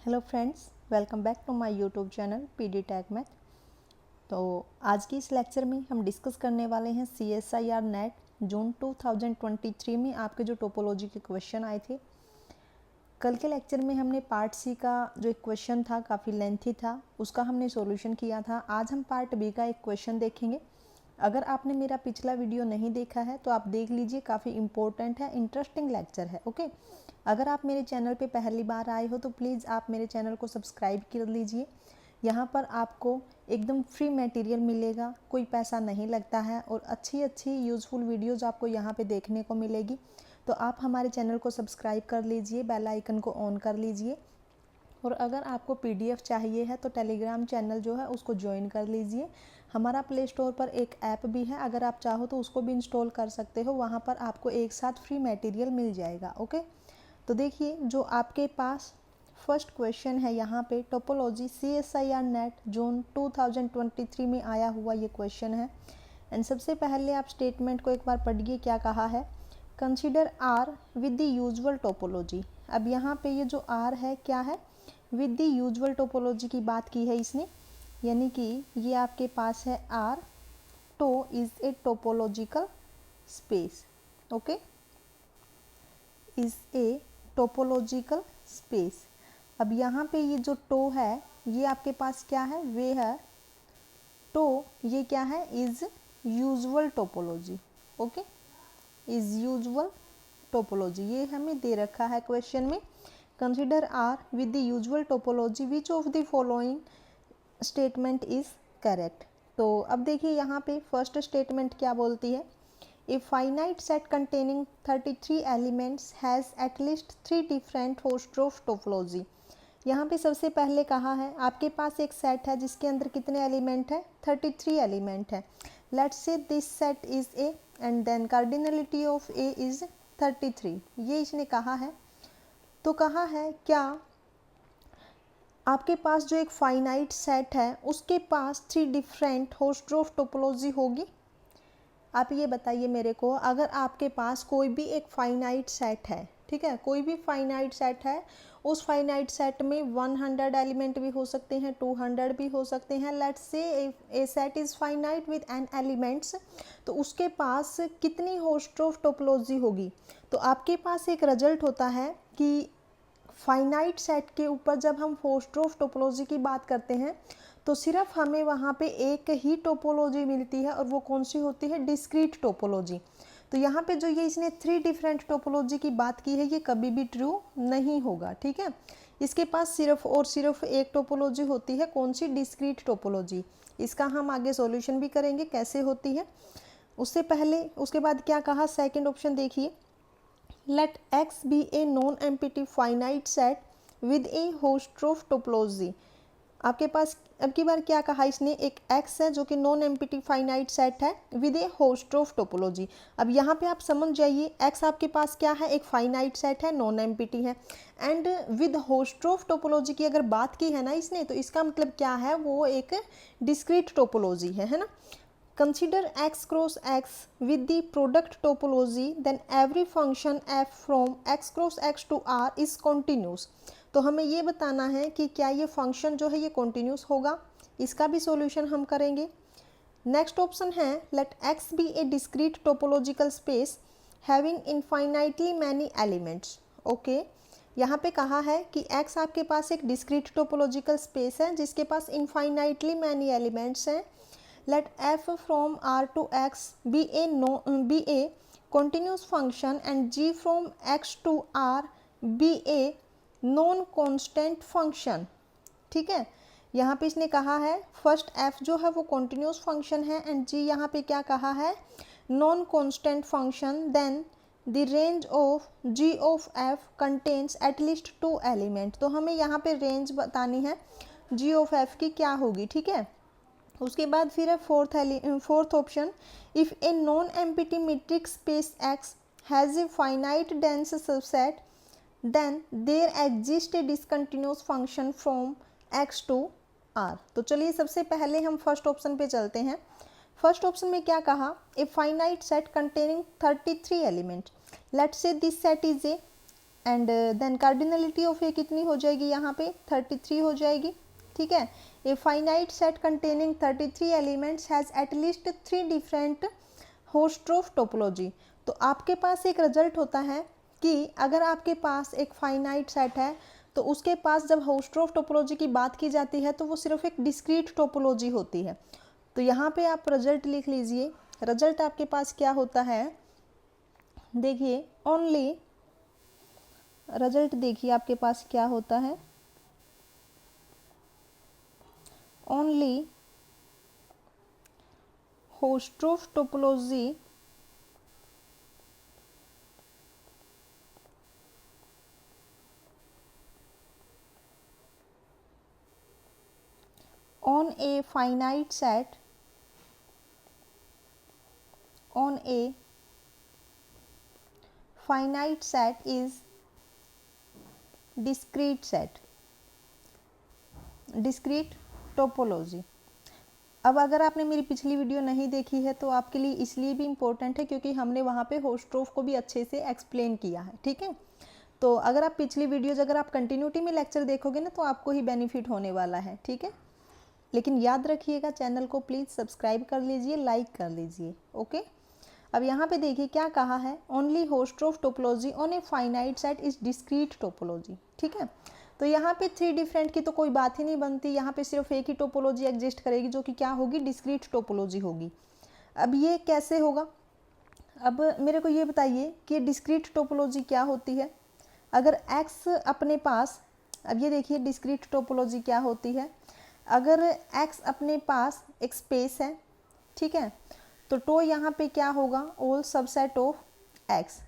Hello friends, welcome back to my YouTube channel PD tag math. तो आज की इस लेक्चर में हम डिस्कस करने वाले हैं CSIR नेट जून 2023 में आपके जो टोपोलॉजी के क्वेश्चन आए थे। कल के लेक्चर में हमने पार्ट सी का जो एक क्वेश्चन था काफ़ी लेंथी था, उसका हमने सॉल्यूशन किया था। आज हम पार्ट बी का एक क्वेश्चन देखेंगे। अगर आपने मेरा पिछला वीडियो नहीं देखा है तो आप देख लीजिए, काफ़ी इंपॉर्टेंट है, इंटरेस्टिंग लेक्चर है। ओके, अगर आप मेरे चैनल पे पहली बार आए हो तो प्लीज़ आप मेरे चैनल को सब्सक्राइब कर लीजिए। यहाँ पर आपको एकदम फ्री मटेरियल मिलेगा, कोई पैसा नहीं लगता है और अच्छी अच्छी यूज़फुल वीडियोज़ आपको यहाँ पे देखने को मिलेगी। तो आप हमारे चैनल को सब्सक्राइब कर लीजिए, बेल आइकन को ऑन कर लीजिए। और अगर आपको PDF चाहिए है तो टेलीग्राम चैनल जो है उसको ज्वाइन कर लीजिए। हमारा प्ले स्टोर पर एक ऐप भी है, अगर आप चाहो तो उसको भी इंस्टॉल कर सकते हो। वहाँ पर आपको एक साथ फ्री मटेरियल मिल जाएगा। ओके, तो देखिए जो आपके पास फर्स्ट क्वेश्चन है यहाँ पे, टोपोलॉजी CSIR नेट जून 2023 में आया हुआ ये क्वेश्चन है। एंड सबसे पहले आप स्टेटमेंट को एक बार पढ़िए, क्या कहा है। Consider R with the usual topology. अब यहाँ पे ये जो आर है क्या है, विद द यूजुअल टोपोलॉजी की बात की है इसने, यानी कि ये आपके पास है R, tau is a topological space. Okay, is a topological space. अब यहाँ पे ये जो टो है ये आपके पास क्या है, वे है टो, ये क्या है, is usual topology. Okay, is usual topology, ये हमें दे रखा है क्वेश्चन में। Consider R with the usual topology, which of the following statement is correct. तो अब देखिए यहाँ पे फर्स्ट स्टेटमेंट क्या बोलती है, a finite set containing 33 elements has at least 3 different host of topology. यहाँ पे सबसे पहले कहा है आपके पास एक सेट है जिसके अंदर कितने एलिमेंट है, 33 एलिमेंट है। Let's say this set is A and then cardinality of A is 33, ये इसने कहा है। तो कहा है क्या आपके पास जो एक फाइनाइट सेट है उसके पास 3 डिफरेंट होस्ट ऑफ टोपोलॉजी होगी। आप ये बताइए मेरे को, अगर आपके पास कोई भी एक फाइनाइट सेट है, ठीक है, कोई भी फाइनाइट सेट है, उस फाइनाइट सेट में 100 एलिमेंट भी हो सकते हैं, 200 भी हो सकते हैं। Let's say A set is finite with n elements, तो उसके पास कितनी होस्ट ऑफ टोपोलॉजी होगी। तो आपके पास एक रिजल्ट होता है कि फाइनाइट सेट के ऊपर जब हम होस्ट ऑफ टोपोलॉजी की बात करते हैं तो सिर्फ हमें वहाँ पे एक ही टोपोलॉजी मिलती है और वो कौन सी होती है, डिस्क्रीट टोपोलॉजी। तो यहाँ पे जो ये इसने 3 डिफरेंट टोपोलॉजी की बात की है ये कभी भी ट्रू नहीं होगा। ठीक है, इसके पास सिर्फ और सिर्फ एक टोपोलॉजी होती है, कौन सी, डिस्क्रीट टोपोलॉजी। इसका हम आगे सॉल्यूशन भी करेंगे कैसे होती है। उससे पहले उसके बाद क्या कहा, सेकेंड ऑप्शन देखिए, let X be a non empty finite set with a host of topology. आपके पास अब की बार क्या कहा इसने, एक X है जो कि नॉन एम्प्टी फाइनाइट सेट है with a host of topology. अब यहाँ पे आप समझ जाइए, X आपके पास क्या है, एक फाइनाइट सेट है, नॉन एम्प्टी है, and with host of topology की अगर बात की है ना इसने, तो इसका मतलब क्या है, वो एक डिस्क्रीट टोपोलॉजी है ना। Consider x cross x with the product topology, then every function f from x cross x to r is continuous। तो हमें ये बताना है कि क्या ये फंक्शन जो है ये कॉन्टीन्यूस होगा, इसका भी सॉल्यूशन हम करेंगे। नेक्स्ट ऑप्शन है, let x be a discrete topological space having infinitely many elements. Okay, यहाँ पे कहा है कि x आपके पास एक डिस्क्रीट टोपोलॉजिकल स्पेस है जिसके पास इनफाइनाइटली मैनी एलिमेंट्स हैं। Let f from r to x be a continuous function and g from x to r be a non constant function। ठीक है, यहाँ पे इसने कहा है फर्स्ट f जो है वो continuous function है एंड g यहाँ पे क्या कहा है, non constant function। then the range of g of f contains at least 2 element। तो हमें यहाँ पे रेंज बतानी है g of f की क्या होगी। ठीक है, उसके बाद फिर है fourth option, if a non empty metric space X has a finite dense subset then there exist a discontinuous function from X to R. तो चलिए सबसे पहले हम फर्स्ट ऑप्शन पे चलते हैं। फर्स्ट ऑप्शन में क्या कहा, a finite set containing 33 element. Let's say this set is A and then cardinality of A कितनी हो जाएगी यहाँ पे 33 हो जाएगी, ठीक है। A finite set containing 33 elements has at least 3 different Hausdorff topology. तो आपके पास एक रिजल्ट होता है कि अगर आपके पास एक फाइनाइट सेट है तो उसके पास जब होस्ट्रोफ टोपोलॉजी की बात की जाती है तो वो सिर्फ एक डिस्क्रीट टोपोलॉजी होती है। तो यहाँ पे आप रिजल्ट लिख लीजिए। रिजल्ट आपके पास क्या होता है, देखिए ओनली रिजल्ट देखिए आपके पास क्या होता है, only Hausdorff topology on a finite set, on a finite set is discrete set, discrete topology। अब अगर आपने मेरी पिछली वीडियो नहीं देखी है तो आपके लिए इसलिए भी इम्पोर्टेंट है क्योंकि हमने वहाँ पे होस्ट्रोफ को भी अच्छे से एक्सप्लेन किया है, ठीक है। तो अगर आप पिछली वीडियोज अगर आप कंटिन्यूटी में लेक्चर देखोगे ना तो आपको ही बेनिफिट होने वाला है, ठीक है। लेकिन याद रखिएगा चैनल को प्लीज़ सब्सक्राइब कर लीजिए, लाइक कर लीजिए, ओके। अब यहाँ पे देखिए क्या कहा है, only Hausdorff topology on a finite set is discrete topology, ठीक है। तो यहाँ पे 3 डिफरेंट की तो कोई बात ही नहीं बनती, यहाँ पे सिर्फ एक ही टोपोलॉजी एग्जिस्ट करेगी जो कि क्या होगी, डिस्क्रीट टोपोलॉजी होगी। अब ये कैसे होगा, अब मेरे को ये बताइए कि डिस्क्रीट टोपोलॉजी क्या होती है। अगर x अपने पास, अब ये देखिए डिस्क्रीट टोपोलॉजी क्या होती है, अगर x अपने पास एक स्पेस है, ठीक है, तो टो यहाँ पे क्या होगा, ऑल सबसेट ऑफ x।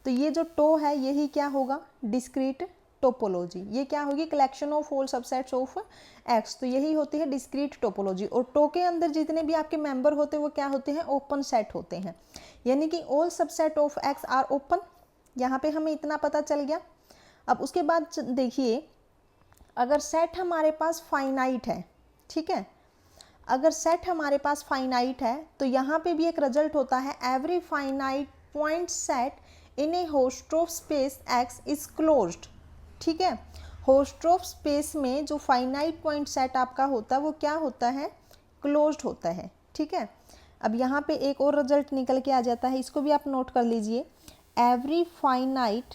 तो ये जो टो है यही क्या होगा, डिस्क्रीट टोपोलॉजी। ये क्या होगी, collection of all subsets of x। तो यही होती है डिस्क्रीट टोपोलॉजी। और टो के अंदर जितने भी आपके मेंबर होते हैं वो क्या होते हैं, ओपन सेट होते हैं, यानी कि all subset of x are open. यहाँ पे हमें इतना पता चल गया। अब उसके बाद देखिए अगर सेट हमारे पास फाइनाइट है, ठीक है, अगर सेट हमारे पास फाइनाइट है तो यहाँ पे भी एक रिजल्ट होता है, every finite point set in a Hausdorff space x is closed, ठीक है। होस्ट्रोफ स्पेस में जो फाइनाइट पॉइंट सेट आपका होता है वो क्या होता है, क्लोज्ड होता है, ठीक है। अब यहाँ पे एक और रिजल्ट निकल के आ जाता है, इसको भी आप नोट कर लीजिए, every finite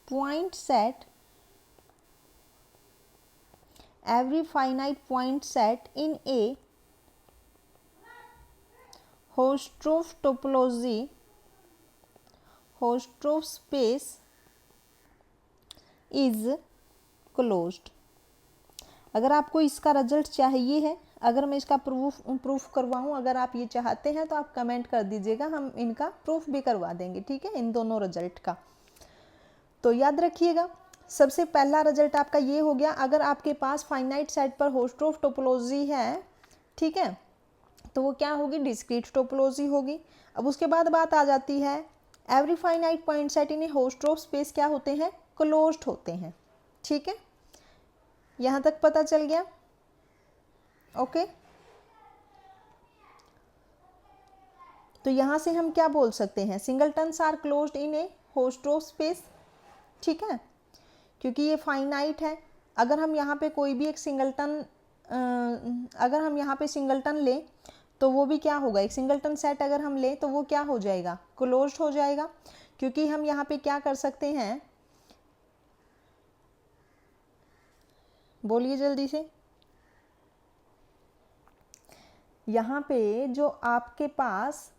point set, every finite point set in a hostrov topology, hostrov space is closed। अगर आपको इसका रिजल्ट चाहिए है, अगर मैं इसका प्रूफ करवाऊँ, अगर आप ये चाहते हैं तो आप कमेंट कर दीजिएगा, हम इनका प्रूफ भी करवा देंगे, ठीक है, इन दोनों रिजल्ट का। तो याद रखिएगा सबसे पहला रिजल्ट आपका ये हो गया, अगर आपके पास फाइनाइट सेट पर होस्ट्रोफ टोपोलॉजी है, ठीक है, तो वो क्या होगी, डिस्क्रीट टोपोलॉजी होगी। अब उसके बाद बात आ जाती है, every finite point set in a Hausdorff space क्या होते हैं, क्लोज्ड होते हैं, ठीक है। यहाँ तक पता चल गया, ओके। तो यहाँ से हम क्या बोल सकते हैं, singletons are closed in a Hausdorff space, ठीक है, क्योंकि ये फाइनाइट है। अगर हम यहाँ पे कोई भी एक सिंगलटन, अगर हम यहाँ पे सिंगलटन लें तो वो भी क्या होगा, एक सिंगलटन सेट अगर हम लें तो वो क्या हो जाएगा, क्लोज्ड हो जाएगा, क्योंकि हम यहाँ पे क्या कर सकते हैं, बोलिए जल्दी से। यहाँ पे जो आपके पास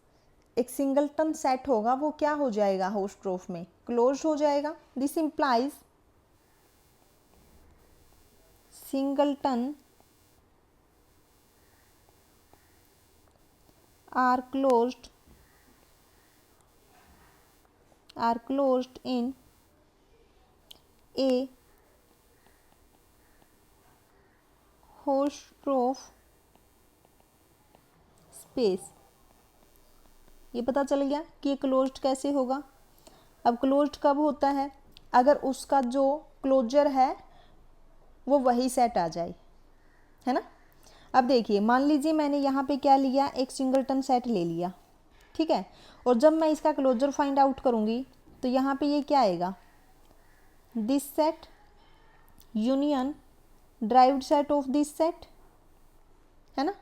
एक सिंगलटन सेट होगा वो क्या हो जाएगा, होस्ट्रोफ में क्लोज्ड हो जाएगा। This implies singleton are closed in a Hausdorff space. ये पता चल गया कि ये क्लोज्ड कैसे होगा। अब क्लोज्ड कब होता है, अगर उसका जो क्लोजर है वो वही सेट आ जाए, है ना। अब देखिए, मान लीजिए मैंने यहाँ पे क्या लिया, एक सिंगलटन सेट ले लिया, ठीक है, और जब मैं इसका क्लोजर फाइंड आउट करूँगी तो यहाँ पे ये क्या आएगा, this set union derived set of this set, है ना।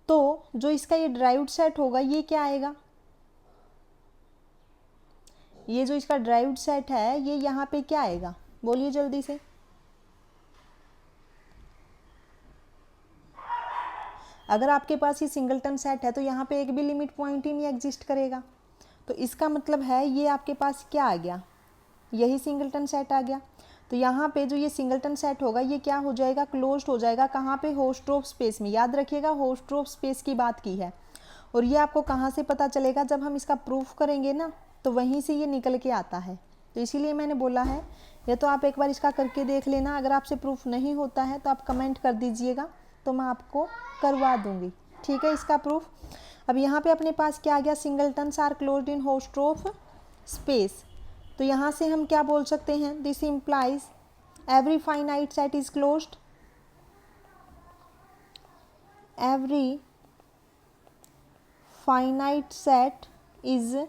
तो जो इसका ये ड्राइव्ड सेट होगा ये क्या आएगा, ये जो इसका ड्राइव्ड सेट है ये यहाँ पे क्या आएगा, बोलिए जल्दी से। अगर आपके पास ये सिंगलटन सेट है तो यहाँ पे एक भी लिमिट पॉइंट ही नहीं एग्जिस्ट करेगा, तो इसका मतलब है ये आपके पास क्या आ गया, यही सिंगलटन सेट आ गया। तो यहाँ पे जो ये सिंगलटन सेट होगा ये क्या हो जाएगा, क्लोज्ड हो जाएगा। कहाँ पे, होस्ट ऑफ स्पेस में। याद रखिएगा होस्ट ऑफ स्पेस की बात की है। और ये आपको कहाँ से पता चलेगा, जब हम इसका प्रूफ करेंगे ना तो वहीं से ये निकल के आता है। तो इसीलिए मैंने बोला है, या तो आप एक बार इसका करके देख लेना, अगर आपसे प्रूफ नहीं होता है तो आप कमेंट कर दीजिएगा तो मैं आपको करवा दूंगी, ठीक है, इसका प्रूफ। अब यहाँ पे अपने पास क्या आ गया, singletons are closed in Hausdorff space. तो यहाँ से हम क्या बोल सकते हैं, this implies every finite set is closed, every finite set is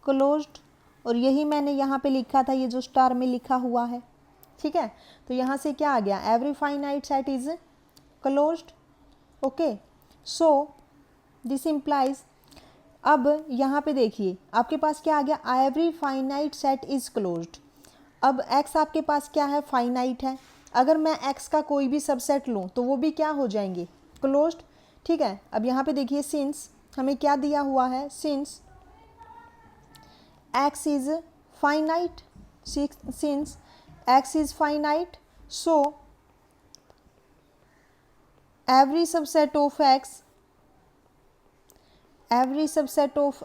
closed. और यही मैंने यहाँ पे लिखा था, ये जो स्टार में लिखा हुआ है, ठीक है। तो यहाँ से क्या आ गया, every finite set is closed, okay. So this implies, अब यहाँ पे देखिए आपके पास क्या आ गया, every finite set is closed. अब x आपके पास क्या है, फाइनाइट है। अगर मैं x का कोई भी सबसेट लूँ तो वो भी क्या हो जाएंगे, क्लोज्ड, ठीक है। अब यहाँ पे देखिए, सिंस हमें क्या दिया हुआ है, since x is finite, since x is finite, so every subset of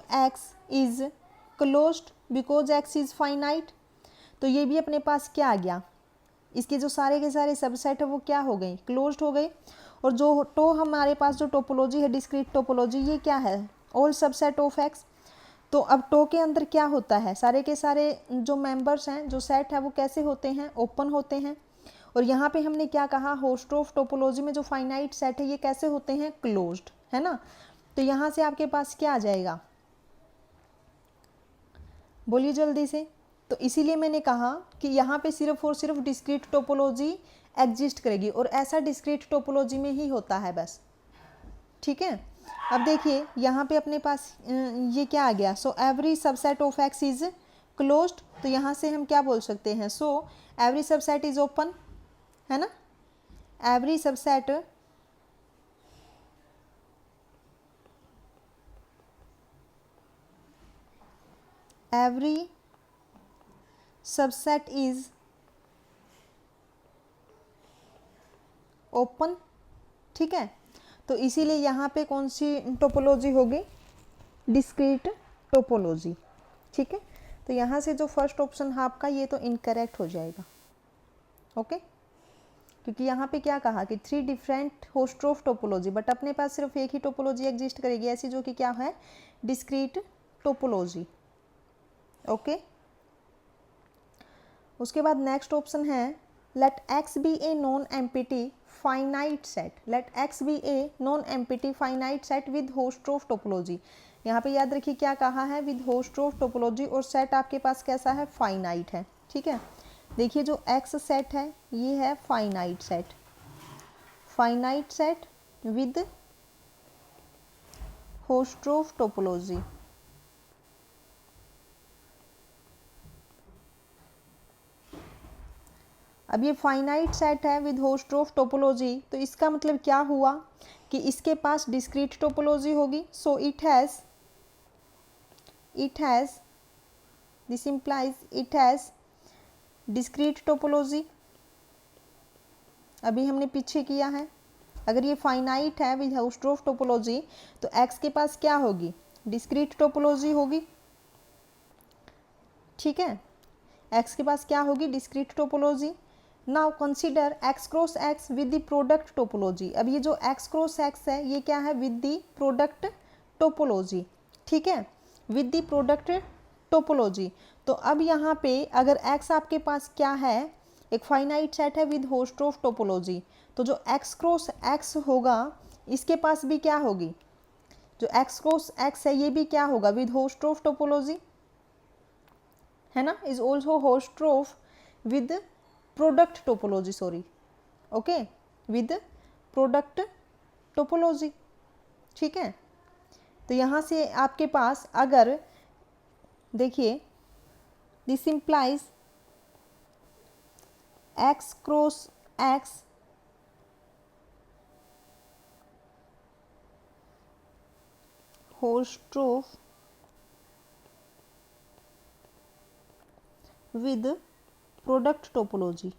x is closed because x is finite। तो ये भी अपने पास क्या आ गया, इसके जो सारे के सारे सबसेट है वो क्या हो गए, क्लोज्ड हो गए। और जो हमारे पास जो टोपोलॉजी है, डिस्क्रीट टोपोलॉजी, ये क्या है, ऑल सबसेट ऑफ x। तो अब के अंदर क्या होता है, सारे के सारे जो मेंबर्स हैं, जो सेट है वो कैसे होते हैं, ओपन होते हैं। और यहाँ पे हमने क्या कहा, होस्ट ऑफ टोपोलॉजी में जो फाइनाइट सेट है ये कैसे होते हैं, क्लोज्ड, है ना। तो यहाँ से आपके पास क्या आ जाएगा, बोलिए जल्दी से। तो इसीलिए मैंने कहा कि यहाँ पे सिर्फ और सिर्फ डिस्क्रीट टोपोलॉजी एग्जिस्ट करेगी, और ऐसा डिस्क्रीट टोपोलॉजी में ही होता है बस, ठीक है। अब देखिए यहाँ पे अपने पास ये क्या आ गया, so every subset of x is closed. तो यहाँ से हम क्या बोल सकते हैं, so every subset is open, है ना, एवरी सबसेट इज ओपन, ठीक है। तो इसीलिए यहाँ पे कौन सी टोपोलॉजी होगी, डिस्क्रीट टोपोलॉजी, ठीक है। तो यहाँ से जो फर्स्ट ऑप्शन है आपका ये तो इनकरेक्ट हो जाएगा, ओके। क्योंकि यहाँ पे क्या कहा कि 3 different host of topology, but अपने पास सिर्फ एक ही टोपोलॉजी एग्जिस्ट करेगी ऐसी, जो कि क्या है, डिस्क्रीट टोपोलॉजी, ओके। उसके बाद नेक्स्ट ऑप्शन है, let x be a non empty finite set, let x be a non empty finite set with host of topology. यहाँ पे याद रखिए क्या कहा है, विद होस्ट ऑफ टोपोलॉजी, और सेट आपके पास कैसा है, फाइनाइट है, ठीक है। देखिए जो x सेट है ये है finite set with host of topology. अब ये फाइनाइट सेट है विद होस्ट ऑफ टोपोलॉजी, तो इसका मतलब क्या हुआ कि इसके पास डिस्क्रीट टोपोलॉजी होगी। So it has this implies it has discrete topology. अभी हमने पीछे किया है, अगर ये फाइनाइट है विद होस्ट ऑफ टोपोलॉजी तो x के पास क्या होगी, डिस्क्रीट टोपोलॉजी होगी, ठीक है। x के पास क्या होगी, discrete topology. Now consider x cross x with the product topology. अब ये जो x क्रॉस x है ये क्या है, विद द प्रोडक्ट टोपोलॉजी, ठीक है, विद द प्रोडक्ट टोपोलॉजी। तो अब यहाँ पे अगर x आपके पास क्या है, एक फाइनाइट सेट है विद होस्ट्रोफ टोपोलॉजी, तो जो x क्रॉस x होगा इसके पास भी क्या होगी, जो x क्रॉस x है ये भी क्या होगा, विद होस्ट्रोफ टोपोलॉजी, है ना, is also Hausdorff with product topology, sorry, okay, with product topology, ठीक है। तो यहाँ से आपके पास अगर देखिए this implies x cross x Hausdorff with product topology,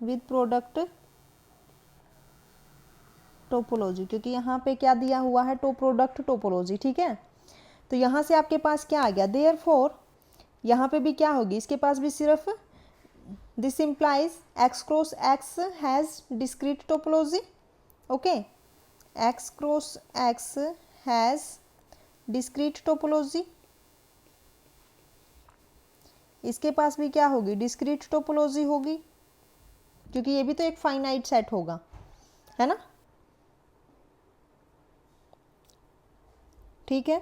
with product topology, क्योंकि यहाँ पे क्या दिया हुआ है, प्रोडक्ट टोपोलॉजी, ठीक है। तो यहाँ से आपके पास क्या आ गया, देयरफॉर यहाँ पे भी क्या होगी, इसके पास भी सिर्फ this implies x cross x has discrete topology, okay, x cross x has discrete topology, इसके पास भी क्या होगी, डिस्क्रीट टोपोलॉजी होगी, क्योंकि ये भी तो एक फाइनाइट सेट होगा, है ना, ठीक है।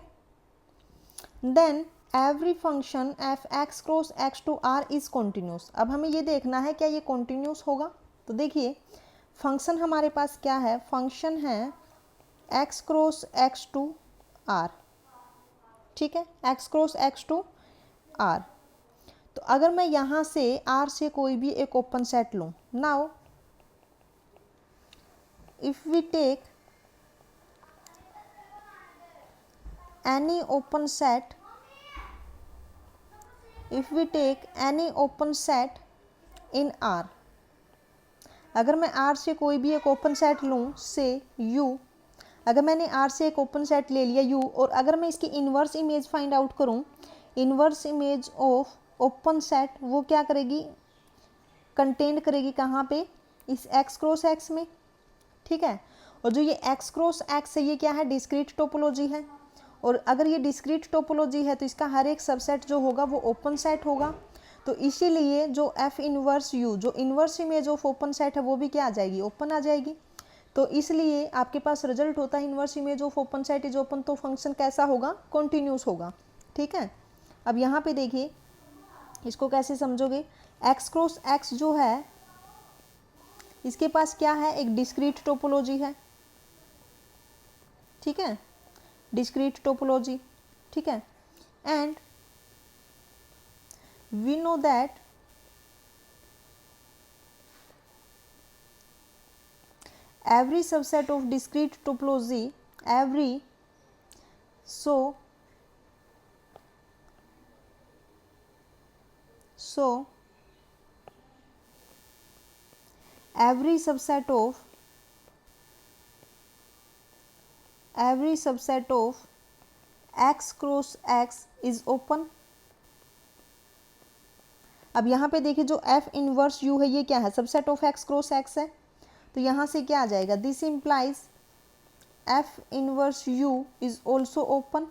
Then every function f X cross X to R is continuous. अब हमें ये देखना है क्या ये कॉन्टिन्यूस होगा, तो देखिए फंक्शन हमारे पास क्या है, फंक्शन है X cross X to R, ठीक है, X cross X to R. तो अगर मैं यहाँ से आर से कोई भी एक ओपन सेट लूँ, now if we take any open set, if we take any open set in R, अगर मैं R से कोई भी एक ओपन सेट लूँ से U, अगर मैंने R से एक ओपन सेट ले लिया U, और अगर मैं इसकी इन्वर्स इमेज फाइंड आउट करूँ, inverse image of open set वो क्या करेगी, कंटेन करेगी कहाँ पे, इस x क्रॉस x में, ठीक है। और जो ये x क्रॉस x है ये क्या है, डिस्क्रीट टोपोलॉजी है, और अगर ये डिस्क्रीट टोपोलॉजी है तो इसका हर एक सबसेट जो होगा वो ओपन सेट होगा, तो इसीलिए जो f इन्वर्स u, जो inverse image of open set है वो भी क्या आ जाएगी, ओपन आ जाएगी। तो इसलिए आपके पास रिजल्ट होता है inverse image of open set is open, तो फंक्शन कैसा होगा, कॉन्टिन्यूस होगा, ठीक है। अब यहाँ पे देखिए इसको कैसे समझोगे, x क्रॉस x जो है इसके पास क्या है, एक डिस्क्रीट टोपोलॉजी है, ठीक है, डिस्क्रीट टोपोलॉजी, ठीक है, and we know that every subset of discrete topology, every so every subset of x cross x is open। अब यहाँ पे देखिए जो f इनवर्स u है ये क्या है, subset of x cross x है, तो यहाँ से क्या आ जाएगा, this implies f inverse u is also open,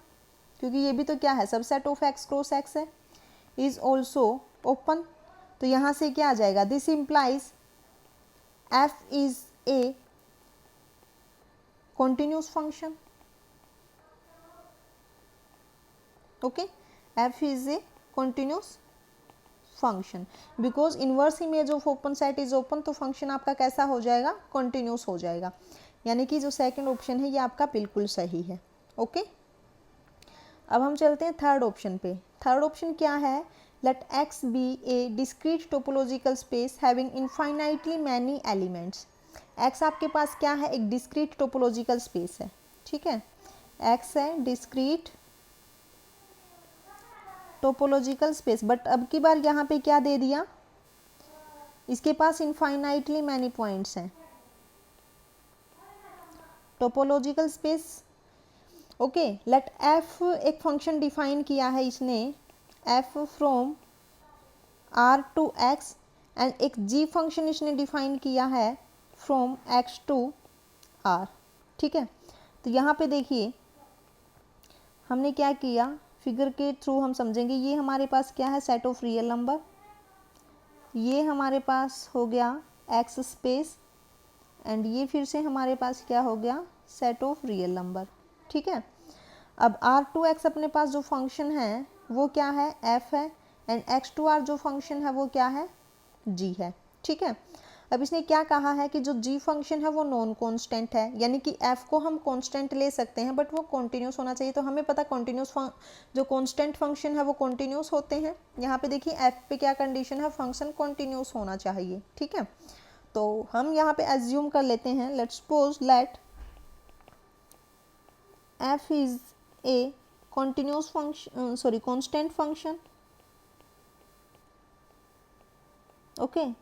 क्योंकि ये भी तो क्या है, subset of x cross x है, इज ऑल्सो ओपन। तो यहाँ से क्या आ जाएगा, this implies f is a continuous function, okay, f is a continuous function because inverse image of open set is open, तो फंक्शन आपका कैसा हो जाएगा, continuous हो जाएगा, यानी कि जो सेकंड ऑप्शन है ये आपका बिल्कुल सही है, ओके। अब हम चलते हैं थर्ड ऑप्शन पे। थर्ड ऑप्शन क्या है, let x be a discrete topological space having infinitely many elements। x आपके पास क्या है, एक डिस्क्रीट टोपोलॉजिकल स्पेस है, ठीक है, x है डिस्क्रीट टोपोलॉजिकल स्पेस, बट अब की बार यहाँ पे क्या दे दिया, इसके पास इनफाइनाइटली मैनी पॉइंट्स हैं, topological space, okay. Let f एक फंक्शन डिफाइन किया है इसने, f from r to x, and एक g फंक्शन इसने डिफाइन किया है फ्रॉम x टू r, ठीक है। तो यहाँ पे देखिए हमने क्या किया, फिगर के थ्रू हम समझेंगे। ये हमारे पास क्या है, सेट ऑफ रियल नंबर। ये हमारे पास हो गया एक्स स्पेस, एंड ये फिर से हमारे पास क्या हो गया, सेट ऑफ रियल नंबर। ठीक है, अब R2X अपने पास जो फंक्शन है वो क्या है, f है, एंड X2R जो फंक्शन है वो क्या है, g है। ठीक है, अब इसने क्या कहा है कि जो g फंक्शन है वो नॉन कांस्टेंट है, यानी कि f को हम कांस्टेंट ले सकते हैं बट वो कॉन्टिन्यूस होना चाहिए। तो हमें पता कॉन्टिन्यूस जो कांस्टेंट फंक्शन है वो कॉन्टिन्यूस होते हैं। यहाँ पे देखिए f पे क्या कंडीशन है, फंक्शन कॉन्टिन्यूस होना चाहिए। ठीक है, तो हम यहाँ पे एज्यूम कर लेते हैं, let's suppose let f is a continuous function, constant function। Okay,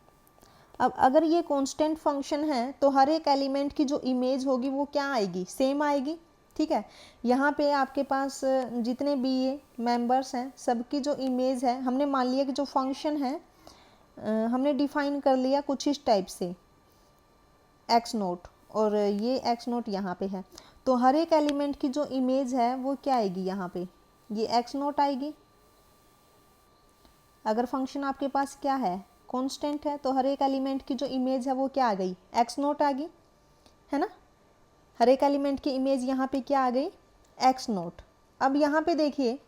अब अगर ये कांस्टेंट फंक्शन है तो हर एक एलिमेंट की जो इमेज होगी वो क्या आएगी, सेम आएगी। ठीक है, यहाँ पे आपके पास जितने भी ये मेंबर्स हैं सबकी जो इमेज है, हमने मान लिया कि जो फंक्शन है हमने डिफाइन कर लिया कुछ इस टाइप से एक्स नोट, और ये एक्स नोट यहाँ पे है। तो हर एक एलिमेंट की जो इमेज है वो क्या आएगी, यहाँ पे ये एक्स नोट आएगी। अगर फंक्शन आपके पास क्या है, कांस्टेंट है, तो हर एक एलिमेंट की जो इमेज है वो क्या आ गई, एक्स नोट आ गई, है ना। हर एक एलिमेंट की इमेज यहाँ पे क्या आ गई, एक्स नोट। अब यहाँ पे देखिए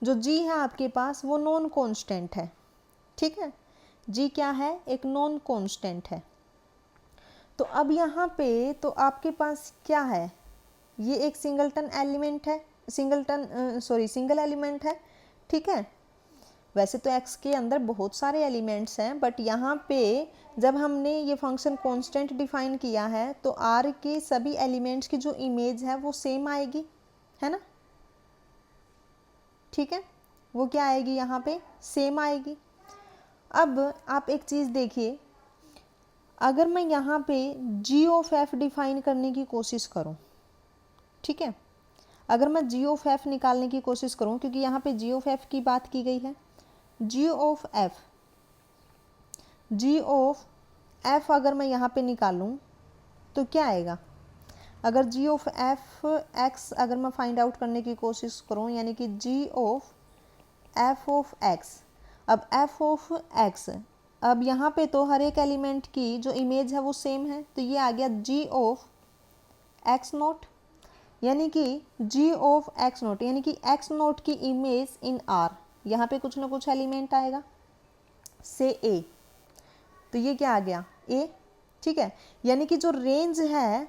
जो जी है आपके पास वो नॉन कांस्टेंट है। ठीक है, जी क्या है, एक नॉन कांस्टेंट है। तो अब यहाँ पे तो आपके पास क्या है, ये एक सिंगल एलिमेंट है। ठीक है, वैसे तो x के अंदर बहुत सारे एलिमेंट्स हैं, बट यहाँ पे जब हमने ये फंक्शन कांस्टेंट डिफाइन किया है तो r के सभी एलिमेंट्स की जो इमेज है वो सेम आएगी, है ना। ठीक है, वो क्या आएगी, यहाँ पे सेम आएगी। अब आप एक चीज़ देखिए, अगर मैं यहाँ पे g ऑफ f डिफाइन करने की कोशिश करूँ, ठीक है, अगर मैं g ऑफ f निकालने की कोशिश करूँ, क्योंकि यहाँ पे g ऑफ f की बात की गई है, g ऑफ f अगर मैं यहाँ पे निकालूँ तो क्या आएगा, अगर g ऑफ f x अगर मैं फाइंड आउट करने की कोशिश करूँ, यानी कि g of f of x, अब f ऑफ x, अब यहाँ पे तो हर एक एलिमेंट की जो इमेज है वो सेम है, तो ये आ गया g ऑफ x नोट, यानी कि g ऑफ x नोट, यानी कि x नोट की इमेज इन R, यहाँ पे कुछ ना कुछ एलिमेंट आएगा से a, तो ये क्या आ गया a। ठीक है, यानी कि जो रेंज है,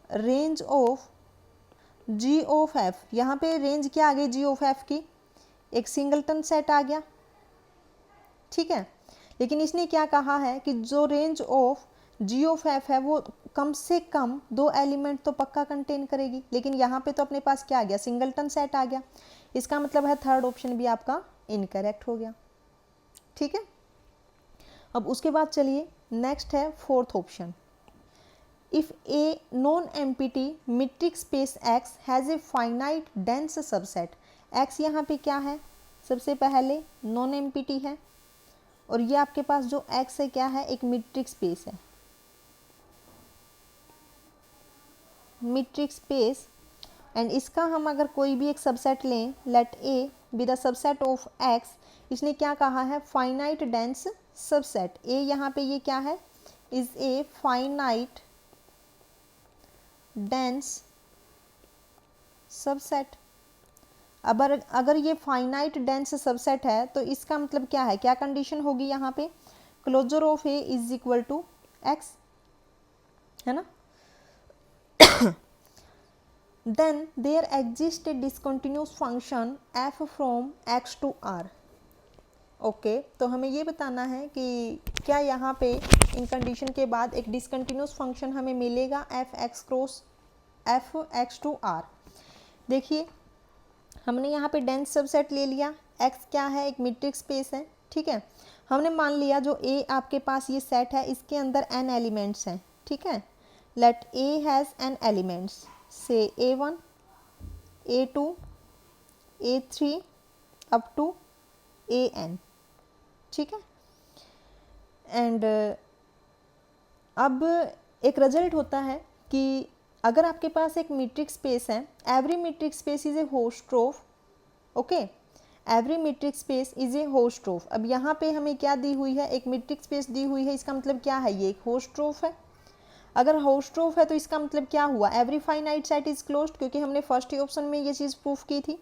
range of g of f, यहाँ पे रेंज क्या आ गई g ऑफ f की, एक सिंगलटन सेट आ गया। ठीक है, लेकिन इसने क्या कहा है कि जो range of g of f है वो कम से कम 2 एलिमेंट तो पक्का कंटेन करेगी, लेकिन यहाँ पे तो अपने पास क्या आ गया, सिंगलटन सेट आ गया। इसका मतलब है थर्ड ऑप्शन भी आपका इनकरेक्ट हो गया। ठीक है, अब उसके बाद चलिए नेक्स्ट है fourth option, if a non empty metric space x has a finite dense subset. x यहाँ पे क्या है, सबसे पहले नॉन एम्प्टी है, और ये आपके पास जो x है क्या है, एक मीट्रिक स्पेस है, मीट्रिक स्पेस, एंड इसका हम अगर कोई भी एक सबसेट लें, let A be the subset of x, इसने क्या कहा है, फाइनाइट डेंस सबसेट। ए यहाँ पे ये क्या है, is a finite dense subset. अगर ये फाइनाइट डेंस सबसेट है तो इसका मतलब क्या है, क्या कंडीशन होगी यहाँ पे, closure of A is equal to X, है ना। then there exists a discontinuous function f from x to r। Okay, तो हमें ये बताना है कि क्या यहाँ पे इन कंडीशन के बाद एक डिसकंटिन्यूस फंक्शन हमें मिलेगा एफ एक्स टू आर। देखिए हमने यहाँ पे डेंस सबसेट ले लिया, x क्या है, एक मीट्रिक स्पेस है। ठीक है, हमने मान लिया जो a आपके पास ये सेट है इसके अंदर n एलिमेंट्स हैं। ठीक है, let a has n elements, say a1 a2 a3 up to an। ठीक है, एंड अब एक रिजल्ट होता है कि अगर आपके पास एक मीट्रिक स्पेस है, every metric space is a host of okay. Every metric space is a Hausdorff. अब यहाँ पे हमें क्या दी हुई है, एक मीट्रिक स्पेस दी हुई है, इसका मतलब क्या है, ये एक होस्ट्रोफ है। अगर होस्ट्रोफ है तो इसका मतलब क्या हुआ, every finite set is closed, क्योंकि हमने फर्स्ट ही ऑप्शन में ये चीज़ प्रूफ की थी।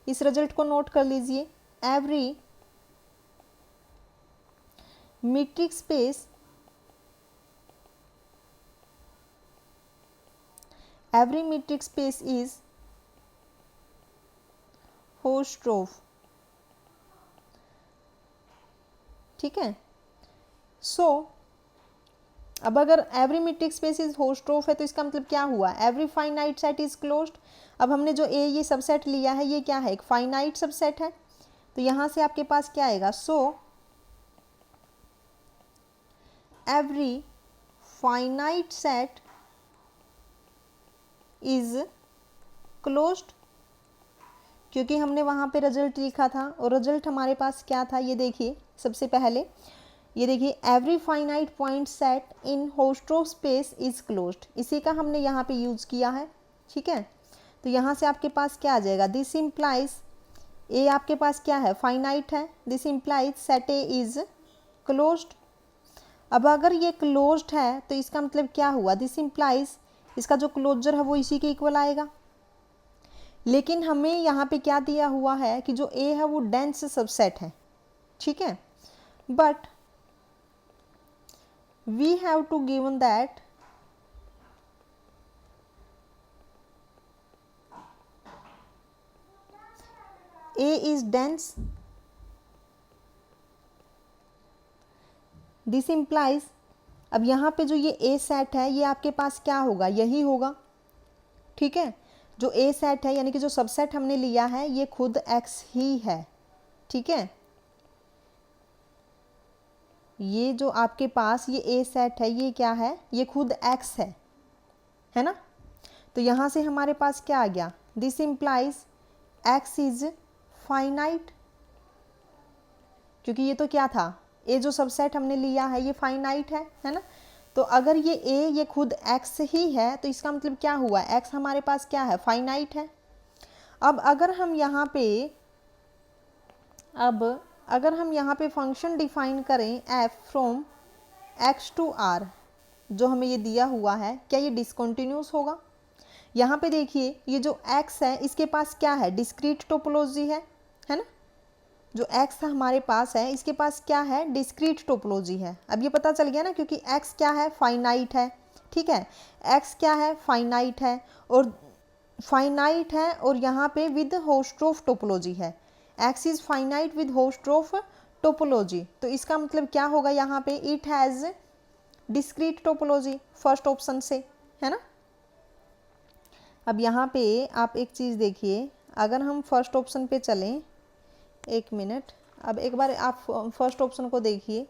इस रिजल्ट को नोट कर लीजिए, एवरी मीट्रिक स्पेस इज होस्ट्रोफ। ठीक है। सो अब अगर एवरी मीट्रिक स्पेस इज होस्ट्रोफ है तो इसका मतलब क्या हुआ, every finite set is closed. अब हमने जो ये सबसेट लिया है ये क्या है, एक फाइनाइट सबसेट है, तो यहां से आपके पास क्या आएगा, so every finite set is closed, क्योंकि हमने वहां पे रिजल्ट लिखा था और रिजल्ट हमारे पास क्या था, ये देखिए सबसे पहले ये देखिए, every finite point set in Hausdorff space is closed, इसी का हमने यहाँ पे यूज़ किया है। ठीक है, तो यहाँ से आपके पास क्या आ जाएगा, दिस इम्प्लाइज, ए आपके पास क्या है, फाइनाइट है, this implies set A is closed. अब अगर ये क्लोज्ड है तो इसका मतलब क्या हुआ, दिस इम्प्लाइज, इसका जो क्लोजर है वो इसी के इक्वल आएगा। लेकिन हमें यहाँ पे क्या दिया हुआ है कि जो ए है वो डेंस सबसेट है। ठीक है, but we have to given that A is dense, this implies, अब यहाँ पे जो ये A सेट है ये आपके पास क्या होगा, यही होगा। ठीक है, जो A सेट है यानी कि जो सबसेट हमने लिया है ये खुद X ही है। ठीक है, ये जो आपके पास ये A सेट है ये क्या है, ये खुद X है ना। तो यहाँ से हमारे पास क्या आ गया, this implies X is finite, क्योंकि ये तो क्या था, A जो सबसेट हमने लिया है ये फाइनाइट है ना। तो अगर ये A ये खुद X ही है तो इसका मतलब क्या हुआ, X हमारे पास क्या है, फाइनाइट है। अब अगर हम यहाँ पे फंक्शन डिफाइन करें f from x to r, जो हमें ये दिया हुआ है, क्या ये डिसकंटिन्यूस होगा। यहाँ पे देखिए ये जो x है इसके पास क्या है, डिस्क्रीट टोपोलॉजी है ना। जो x हमारे पास है इसके पास क्या है, डिस्क्रीट टोपोलॉजी है। अब ये पता चल गया ना, क्योंकि x क्या है, फाइनाइट है। ठीक है, x क्या है, फाइनाइट है और यहाँ पे विद होस्ट्रोफ टोपोलॉजी है, x is finite with Hausdorff topology. तो इसका मतलब क्या होगा, यहाँ पे it has discrete topology, first option से, है ना। अब यहाँ पे आप एक चीज़ देखिए, अगर हम फर्स्ट ऑप्शन पे चलें, एक मिनट, अब एक बार आप फर्स्ट ऑप्शन को देखिए,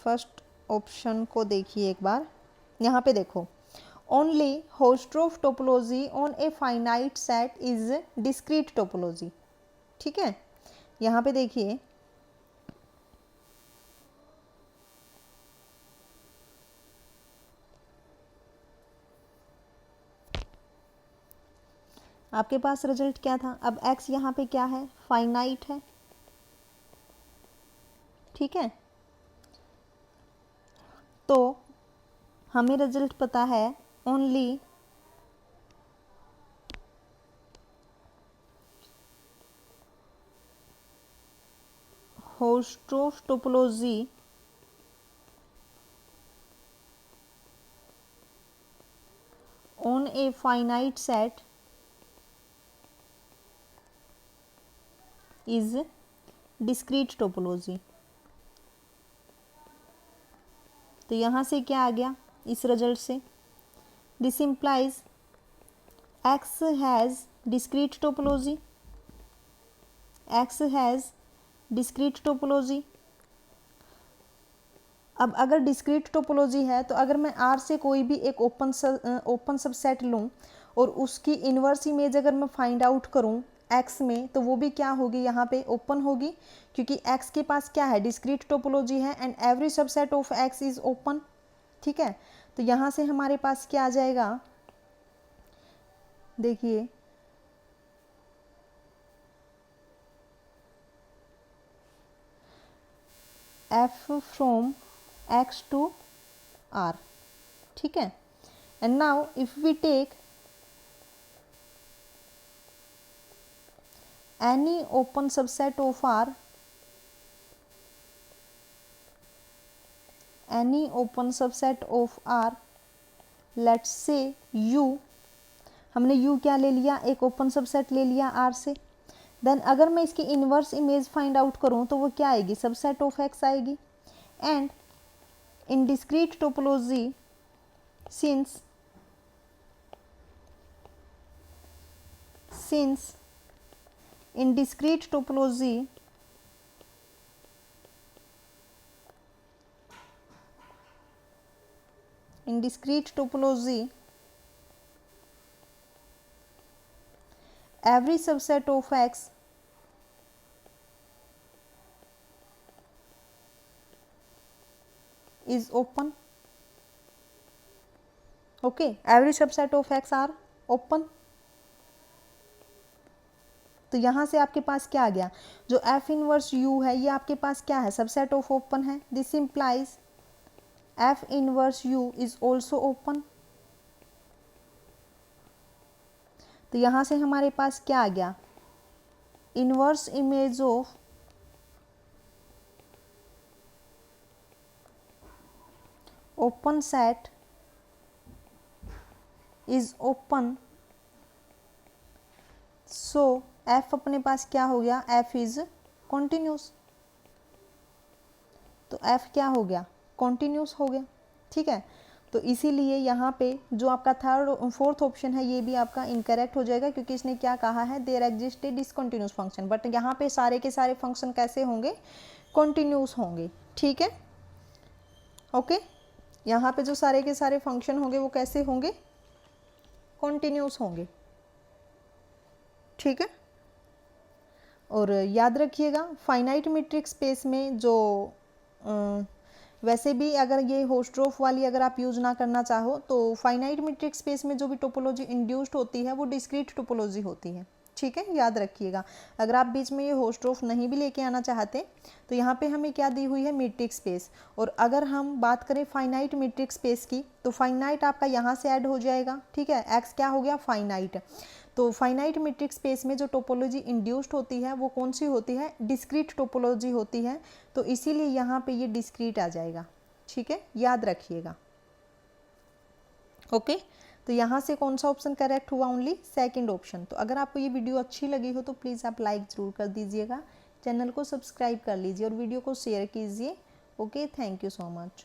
फर्स्ट ऑप्शन को देखिए एक बार, यहाँ पे देखो, only Hausdorff topology on a finite set is discrete topology. ठीक है, यहाँ पे देखिए आपके पास रिजल्ट क्या था, अब x यहाँ पे क्या है, फाइनाइट है। ठीक है, तो हमें रिजल्ट पता है, only Hausdorff topology on a finite set is discrete topology. तो यहाँ से क्या आ गया इस रिजल्ट से, this implies x has discrete topology, x has discrete topology. अब अगर डिस्क्रीट टोपोलॉजी है तो अगर मैं R से कोई भी एक ओपन सबसेट लूँ और उसकी इन्वर्स इमेज अगर मैं फाइंड आउट करूँ x में, तो वो भी क्या होगी, यहाँ पे ओपन होगी, क्योंकि x के पास क्या है, डिस्क्रीट टोपोलॉजी है and every subset of x is open. ठीक है, तो यहाँ से हमारे पास क्या आ जाएगा, देखिए f from x to r, ठीक है। And now if we take any open subset of r, any open subset of R, let's say U, हमने U क्या ले लिया, एक ओपन सबसेट ले लिया R से। देन अगर मैं इसकी इनवर्स इमेज फाइंड आउट करूँ तो वो क्या आएगी, सबसेट ऑफ X आएगी। And in discrete topology since in discrete topology every subset of X is open, okay, every subset of X are open। तो यहाँ से आपके पास क्या आ गया, जो F इनवर्स U है ये आपके पास क्या है, सबसेट ऑफ ओपन है। This implies F inverse U is also open. तो यहाँ से हमारे पास क्या आ गया, inverse image of open set is open, so F अपने पास क्या हो गया, F इज कॉन्टिन्यूस। तो F क्या हो गया, कॉन्टिन्यूस हो गया, ठीक है। तो इसीलिए यहाँ पे जो आपका थर्ड फोर्थ ऑप्शन है ये भी आपका इनकरेक्ट हो जाएगा, क्योंकि इसने क्या कहा है, there exist a discontinuous function. But यहाँ पे सारे के सारे फंक्शन कैसे होंगे, कॉन्टिन्यूस होंगे, ठीक है, ओके। यहाँ पे जो सारे के सारे फंक्शन होंगे वो कैसे होंगे, कॉन्टिन्यूस होंगे, ठीक है। और याद रखिएगा फाइनाइट मीट्रिक स्पेस में जो वैसे भी अगर ये होस्ट्रोफ वाली अगर आप यूज़ ना करना चाहो तो फाइनाइट मीट्रिक स्पेस में जो भी टोपोलॉजी इंड्यूस्ड होती है वो डिस्क्रीट टोपोलॉजी होती है, ठीक है, याद रखिएगा। अगर आप बीच में ये होस्ट्रोफ नहीं भी लेके आना चाहते तो यहाँ पे हमें क्या दी हुई है, मीट्रिक स्पेस। और अगर हम बात करें फाइनाइट मीट्रिक स्पेस की तो फाइनाइट आपका यहाँ से ऐड हो जाएगा, ठीक है, एक्स क्या हो गया, फाइनाइट। तो फाइनाइट मीट्रिक स्पेस में जो टोपोलॉजी इंड्यूस्ड होती है वो कौन सी होती है, डिस्क्रीट टोपोलॉजी होती है। तो इसीलिए यहाँ पे ये डिस्क्रीट आ जाएगा, ठीक है, याद रखिएगा, ओके। तो यहाँ से कौन सा ऑप्शन करेक्ट हुआ, ओनली सेकंड ऑप्शन। तो अगर आपको ये वीडियो अच्छी लगी हो तो प्लीज़ आप लाइक ज़रूर कर दीजिएगा, चैनल को सब्सक्राइब कर लीजिए और वीडियो को शेयर कीजिए, okay. Thank you so much.